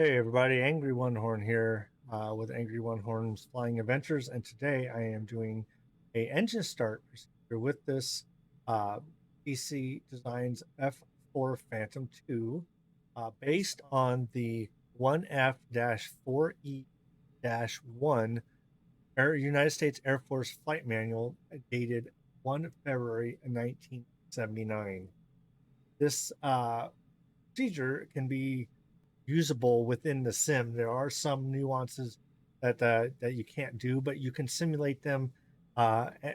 Hey everybody, Angry One Horn here with Angry One Horn's Flying Adventures, and today I am doing a engine start procedure with this uh, PC Designs F4 Phantom 2 based on the 1F-4E-1 United States Air Force Flight Manual dated 1 February 1979. This procedure can be usable within the sim. There are some nuances that you can't do, but you can simulate them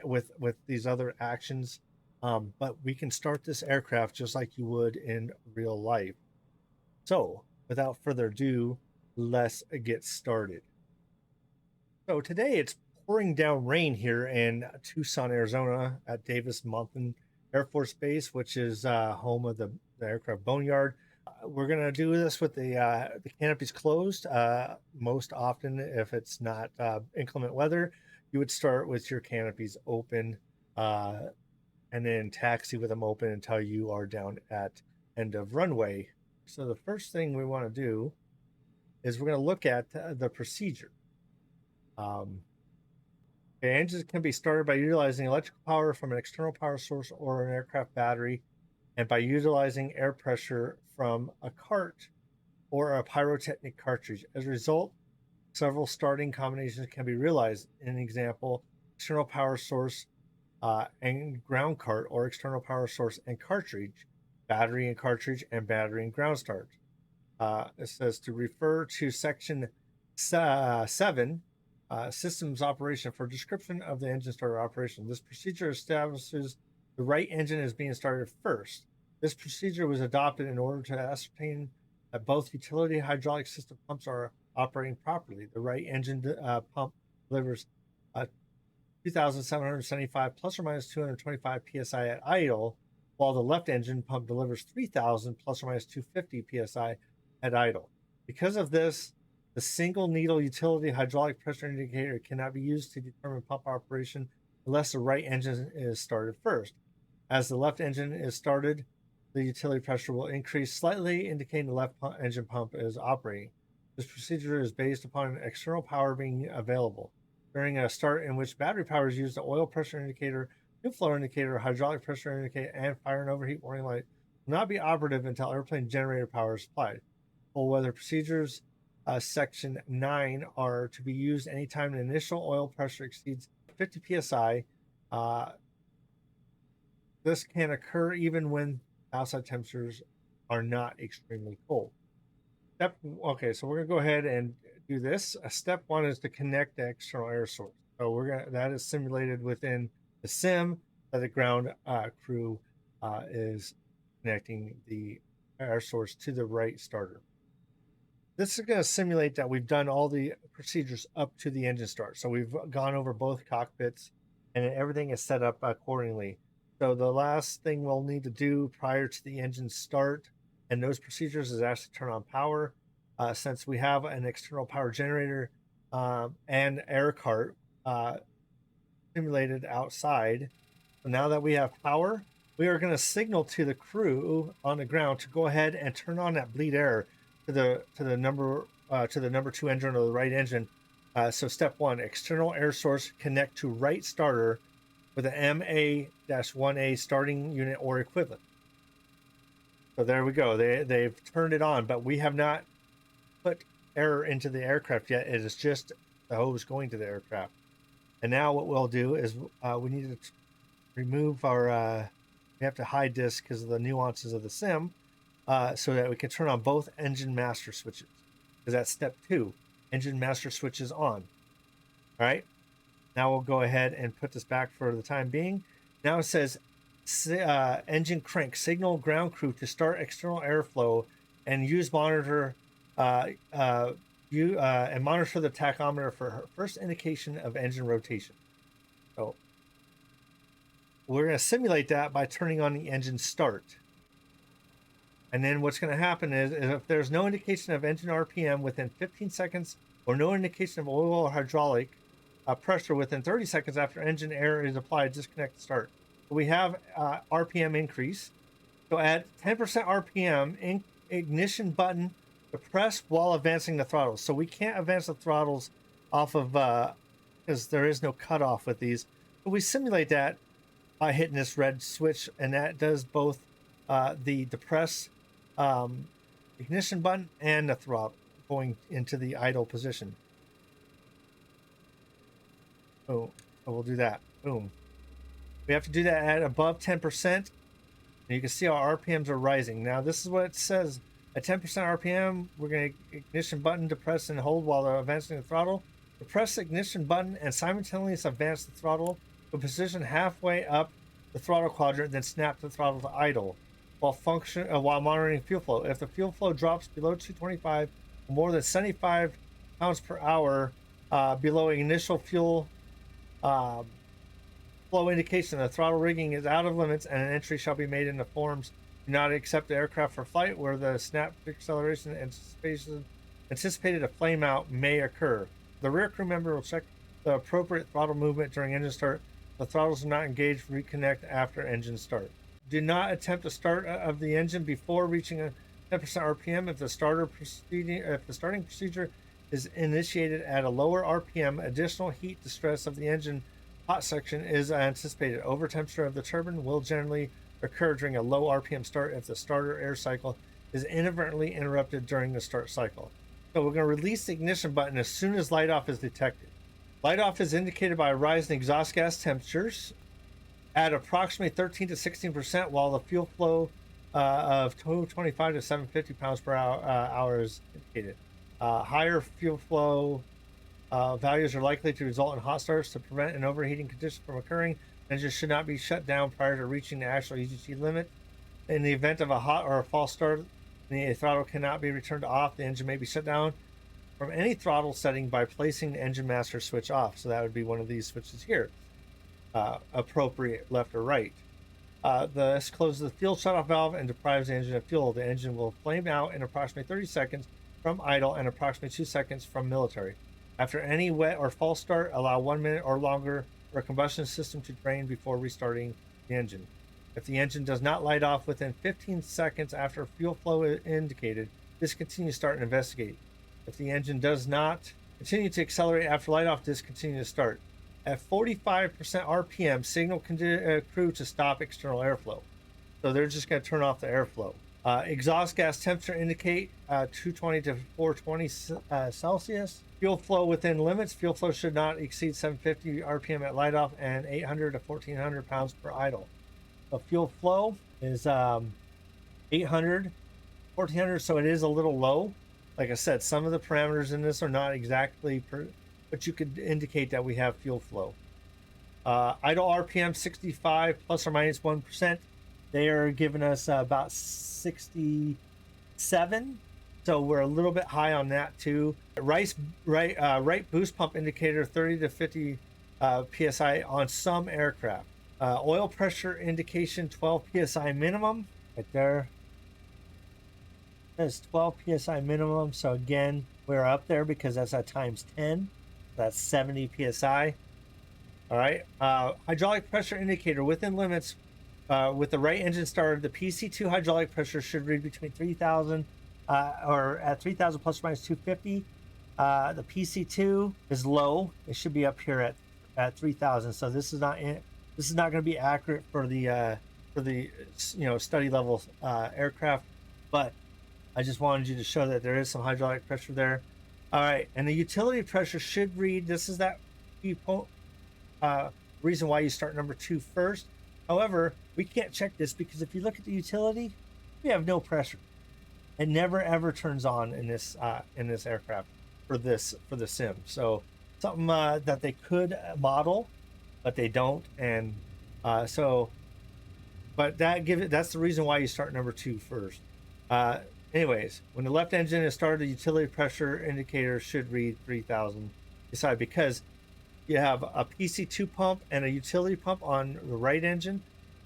with these other actions. But we can start this aircraft just like you would in real life. So, without further ado, let's get started. So today it's pouring down rain here in Tucson, Arizona, at Davis Mountain Air Force Base, which is home of the aircraft boneyard. We're gonna do this with the canopies closed. Most often, if it's not inclement weather, you would start with your canopies open, uh, and then taxi with them open until you are down at end of runway. So the first thing we want to do is we're going to look at the procedure. Um, the engines can be started by utilizing electrical power from an external power source or an aircraft battery, and by utilizing air pressure from a cart or a pyrotechnic cartridge. As a result, several starting combinations can be realized. An example, external power source and ground cart, or external power source and cartridge, battery and cartridge, and battery and ground start. It says to refer to section 7, systems operation, for description of the engine starter operation. This procedure establishes the right engine is being started first. This procedure was adopted in order to ascertain that both utility hydraulic system pumps are operating properly. The right engine pump delivers 2,775 plus or minus 225 psi at idle, while the left engine pump delivers 3,000 plus or minus 250 psi at idle. Because of this, the single needle utility hydraulic pressure indicator cannot be used to determine pump operation unless the right engine is started first. As the left engine is started, the utility pressure will increase slightly, indicating the left engine pump is operating. This procedure is based upon external power being available. During a start in which battery power is used, the oil pressure indicator, fuel flow indicator, hydraulic pressure indicator, and fire and overheat warning light will not be operative until airplane generator power is supplied. Full weather procedures, section 9, are to be used anytime the initial oil pressure exceeds 50 psi. This can occur even when outside temperatures are not extremely cold. Okay, so we're gonna go ahead and do this. Step one is to connect the external air source. So that is simulated within the sim that the ground crew is connecting the air source to the right starter. This is going to simulate that we've done all the procedures up to the engine start. So we've gone over both cockpits and everything is set up accordingly. So the last thing we'll need to do prior to the engine start and those procedures is actually turn on power. Since we have an external power generator and air cart simulated outside. So now that we have power, we are going to signal to the crew on the ground to go ahead and turn on that bleed air to the number 2 engine or the right engine. So step one, external air source connect to right starter with an MA-1A starting unit or equivalent. So there we go. They've turned it on, but we have not put air into the aircraft yet. It is just the hose going to the aircraft. And now what we'll do is we need to remove our, we have to hide this because of the nuances of the sim, so that we can turn on both engine master switches. Because that's step 2, engine master switches on. All right. Now we'll go ahead and put this back for the time being. Now it says engine crank, signal ground crew to start external airflow and use monitor and monitor the tachometer for first indication of engine rotation. So we're going to simulate that by turning on the engine start. And then what's going to happen is if there's no indication of engine RPM within 15 seconds or no indication of oil or hydraulic pressure within 30 seconds after engine air is applied, disconnect the start. So we have RPM increase. So at 10% RPM, ignition button depressed while advancing the throttles. So we can't advance the throttles off of because there is no cutoff with these. But we simulate that by hitting this red switch, and that does both the depress ignition button and the throttle going into the idle position. Oh, we'll do that. Boom. We have to do that at above 10%. And you can see our RPMs are rising. Now, this is what it says. At 10% RPM, we're going to ignition button, depress and hold while advancing the throttle. Depress the ignition button and simultaneously advance the throttle to a position halfway up the throttle quadrant, then snap the throttle to idle while monitoring fuel flow. If the fuel flow drops below 225 or more than 75 pounds per hour below initial fuel flow indication, the throttle rigging is out of limits and an entry shall be made in the forms. Do not accept the aircraft for flight where the snap acceleration anticipated a flame out may occur. The rear crew member will check the appropriate throttle movement during engine start. The throttles are not engaged. Reconnect after engine start. Do not attempt a start of the engine before reaching a 10% RPM. If the starting procedure is initiated at a lower RPM, additional heat distress of the engine hot section is anticipated. Over temperature of the turbine will generally occur during a low RPM start if the starter air cycle is inadvertently interrupted during the start cycle. So we're going to release the ignition button as soon as light off is detected. Light off is indicated by a rise in exhaust gas temperatures at approximately 13 to 16%, while the fuel flow of 225 to 750 pounds per hour is indicated. Higher fuel flow values are likely to result in hot starts. To prevent an overheating condition from occurring, engines should not be shut down prior to reaching the actual EGT limit. In the event of a hot or a false start, the throttle cannot be returned off. The engine may be shut down from any throttle setting by placing the engine master switch off. So that would be one of these switches here, appropriate left or right. This closes the fuel shutoff valve and deprives the engine of fuel. The engine will flame out in approximately 30 seconds from idle and approximately 2 seconds from military. After any wet or false start, allow 1 minute or longer for a combustion system to drain before restarting the engine. If the engine does not light off within 15 seconds after fuel flow is indicated, discontinue, start, and investigate. If the engine does not continue to accelerate after light off, discontinue to start. At 45% RPM, signal crew to stop external airflow. So they're just going to turn off the airflow. Exhaust gas temperature indicate 220 to 420 Celsius. Fuel flow within limits. Fuel flow should not exceed 750 RPM at light off and 800 to 1400 pounds per idle. The fuel flow is 800, 1400, so it is a little low. Like I said, some of the parameters in this are not exactly, but you could indicate that we have fuel flow. Idle RPM 65 plus or minus 1%. They are giving us about 67, so we're a little bit high on that too. Right boost pump indicator 30 to 50 psi on some aircraft. Oil pressure indication 12 psi minimum right there. That's 12 psi minimum. So again, we're up there because that's at times 10. That's 70 psi. All right. Hydraulic pressure indicator within limits. With the right engine started, the PC2 hydraulic pressure should read between 3,000 or at 3,000 plus or minus 250. The PC2 is low. It should be up here at 3,000. So this is not going to be accurate for the study level aircraft, but I just wanted you to show that there is some hydraulic pressure there. All right, and the utility pressure should read. This is that reason why you start number 2 first. However, we can't check this because if you look at the utility, we have no pressure. It never ever turns on in this aircraft for the sim. So something that they could model, but they don't. And that's the reason why you start number 2 first. Anyways, when the left engine is started, the utility pressure indicator should read 3,000 psi because you have a PC2 pump and a utility pump on the right engine,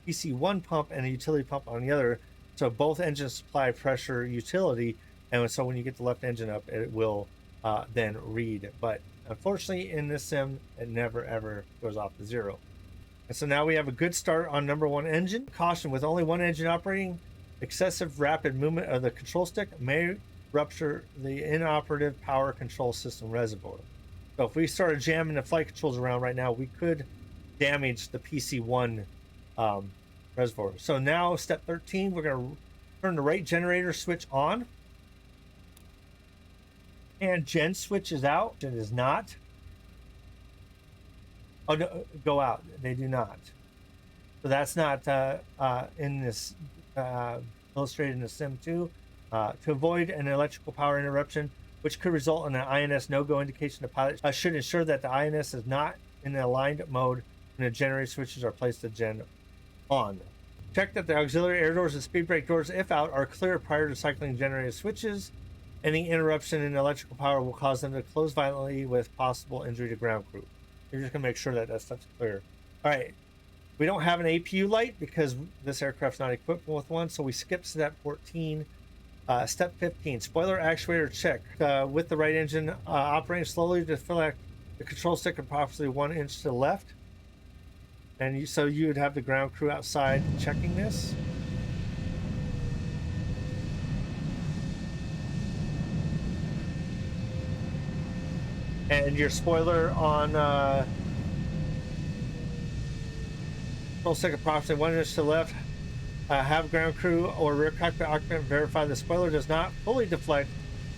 PC1 pump and a utility pump on the other. So both engines supply pressure utility, and so when you get the left engine up, it will then read. But unfortunately, in this sim, it never ever goes off to 0. And so now we have a good start on number 1 engine. Caution: with only one engine operating, excessive rapid movement of the control stick may rupture the inoperative power control system reservoir. So if we started jamming the flight controls around right now, we could damage the PC1 reservoir. So now step 13, we're going to turn the right generator switch on. And gen switch is out. It is not. Oh, no, go out. They do not. So that's not in this illustrated in the sim 2. To avoid an electrical power interruption, which could result in an INS no-go indication, the pilot should ensure that the INS is not in an aligned mode when the generator switches are placed to gen on. Check that the auxiliary air doors and speed brake doors, if out, are clear prior to cycling generator switches. Any interruption in electrical power will cause them to close violently with possible injury to ground crew. You're just going to make sure that that stuff's clear. All right. We don't have an APU light because this aircraft's not equipped with one, so we skip step 14. Step 15, spoiler actuator check. With the right engine operating slowly, deflect the control stick approximately 1 inch to the left. And so you would have the ground crew outside checking this. And your spoiler on control stick approximately 1 inch to the left. Have ground crew or rear cockpit occupant verify the spoiler does not fully deflect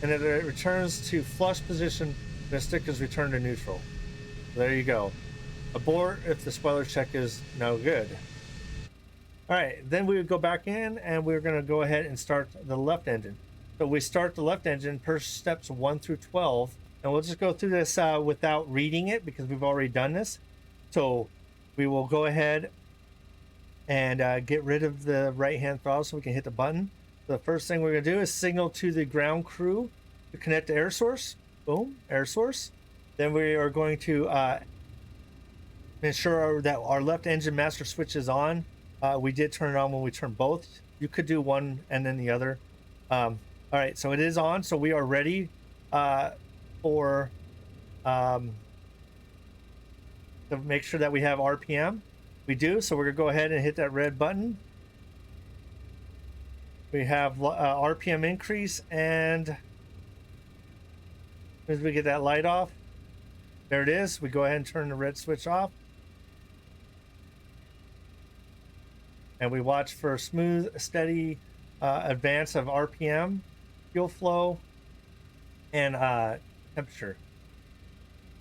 and that it returns to flush position when the stick is returned to neutral. So there you go. Abort if the spoiler check is no good. All right, then we would go back in and we're going to go ahead and start the left engine. So we start the left engine per steps 1 through 12, and we'll just go through this without reading it because we've already done this. So we will go ahead and get rid of the right-hand throttle so we can hit the button. So the first thing we're going to do is signal to the ground crew to connect to air source. Boom, air source. Then we are going to ensure that our left engine master switch is on. We did turn it on when we turned both. You could do one and then the other. All right, so it is on. So we are ready for to make sure that we have RPM. We do, so we're gonna go ahead and hit that red button. We have RPM increase, and as we get that light off, there it is. We go ahead and turn the red switch off. And we watch for smooth, steady advance of RPM, fuel flow, and temperature,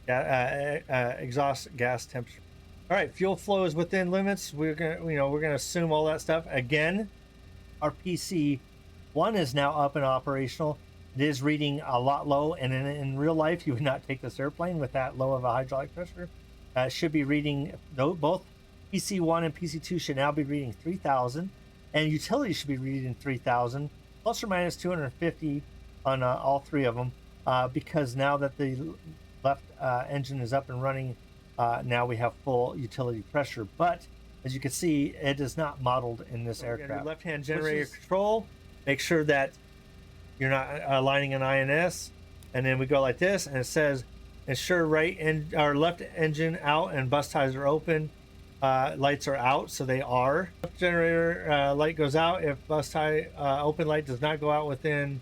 exhaust gas temperature. All right, fuel flow is within limits. We're gonna assume all that stuff. Again, our PC1 is now up and operational. It is reading a lot low, and in real life, you would not take this airplane with that low of a hydraulic pressure. It should be reading, both PC1 and PC2 should now be reading 3,000, and utility should be reading 3,000, plus or minus 250 on all three of them, because now that the left engine is up and running, now we have full utility pressure. But as you can see, it is not modeled in this aircraft. Left-hand generator control, make sure that you're not aligning an INS, and then we go like this, and it says ensure left engine out and bus ties are open. Lights are out, so they are. Left generator light goes out if bus tie open light does not go out within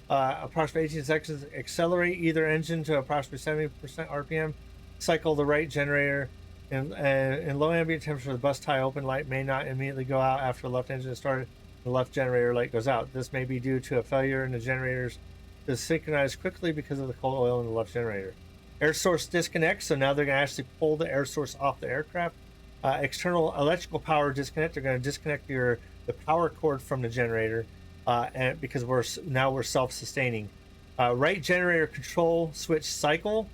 approximately 18 seconds. Accelerate either engine to approximately 70% RPM. Cycle the right generator. In low ambient temperature, the bus tie open light may not immediately go out after the left engine is started. The left generator light goes out. This may be due to a failure in the generators to synchronize quickly because of the cold oil in the left generator. Air source disconnects, so now they're going to actually pull the air source off the aircraft. External electrical power disconnect. They're going to disconnect the power cord from the generator, and because we're self-sustaining. Right generator control switch cycle.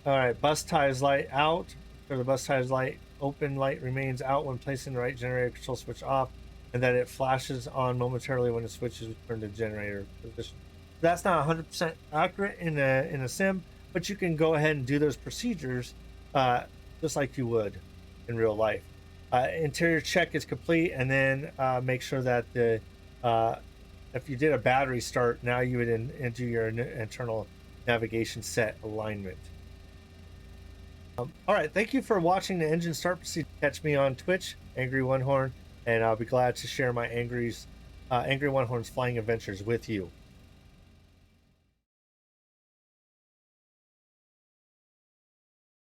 All right, bus ties light out. So the bus ties light open light remains out when placing the right generator control switch off, and then it flashes on momentarily when the switch is returned to generator position. That's not 100% accurate in a sim, but you can go ahead and do those procedures just like you would in real life. Interior check is complete, and then make sure that if you did a battery start, now you would enter your internal navigation set alignment. All right, thank you for watching the engine start procedure. Catch me on Twitch, Angry One Horn, and I'll be glad to share my Angry One Horn's flying adventures with you.